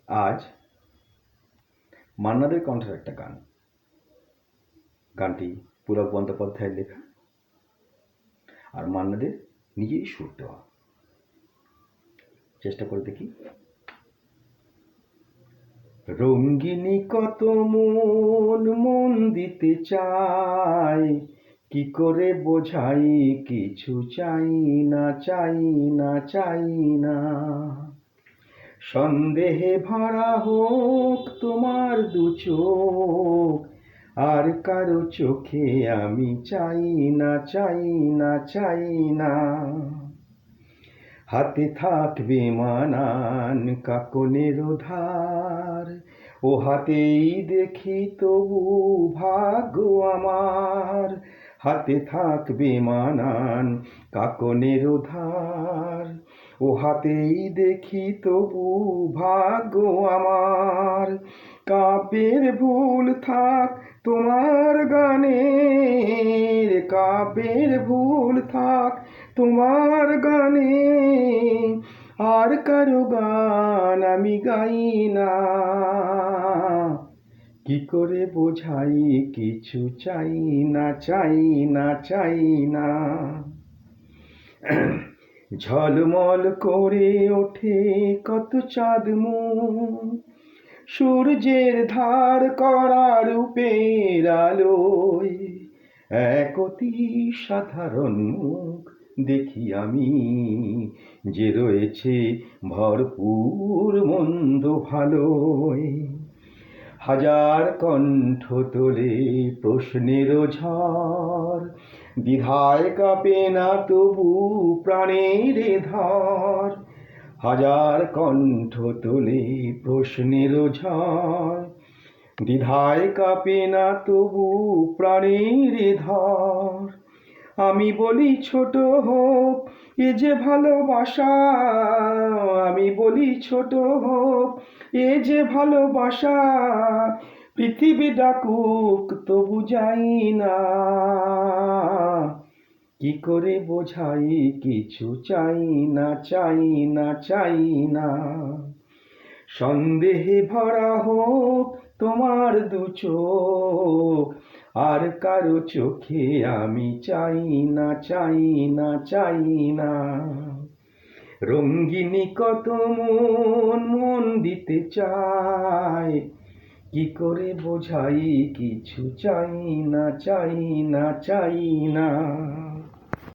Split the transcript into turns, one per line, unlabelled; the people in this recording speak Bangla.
আজ মান্না দের কণ্ঠের একটা গান। গানটি পুলক বন্দ্যোপাধ্যায়ের লেখা আর মান্না দের নিজেই সুর দেওয়া। চেষ্টা করে দেখি। রঙ্গিনী কত মন মন দিতে চায়, কি করে বোঝাই কিছু চাই না চাই না চাই না। সন্দেহে ভরা হোক তোমার দু চোখ, আর কারো চোখে আমি চাই না চাই না চাই না। হাতে থাকবে মানান কাকনের ধার, ও হাতেই দেখি তবু ভাগ্য আমার। হাতে থাকবে মানান কাকনের ধার, ও হাতেই দেখি তবু ভাগ্য আমার। কাব্যের ভুল থাক তোমার গানের, কাব্যের ভুল থাক তোমার গানে, আর কারো গান আমি গাই না। কি করে বোঝাই কিছু চাই না চাই না চাই না। ঝলমল করে ওঠে কত চাঁদ মুখ, সূর্যের ধার করা রূপের আলোয়। এক অতি সাধারণ মুখ দেখি আমি, যে রয়েছে ভরপুর মন্দ ভালোয়। হাজার কণ্ঠ তোলে প্রশ্নের ঝড়, দ্বিধায় কাঁপে না তবু প্রাণের ধর। হাজার কণ্ঠ তোলে প্রশ্নের ঝড়, দ্বিধায় কাঁপে না তবু প্রাণের ধর। আমি বলি ছোট হোক এ যে ভালোবাসা, আমি বলি ছোট হোক এ যে ভালোবাসা। পৃথিবী ডাকুক তবু যাই না, কি করে বোঝাই কিছু চাই না চাই না চাই না। সন্দেহে ভরা হোক তোমার দু চোখ, আর কারো চোখে আমি চাই না চাই না চাই না। রঙ্গিনী কত মন মন দিতে চায়, কি করে বোঝাই কিছু চাই না চাই না চাই না।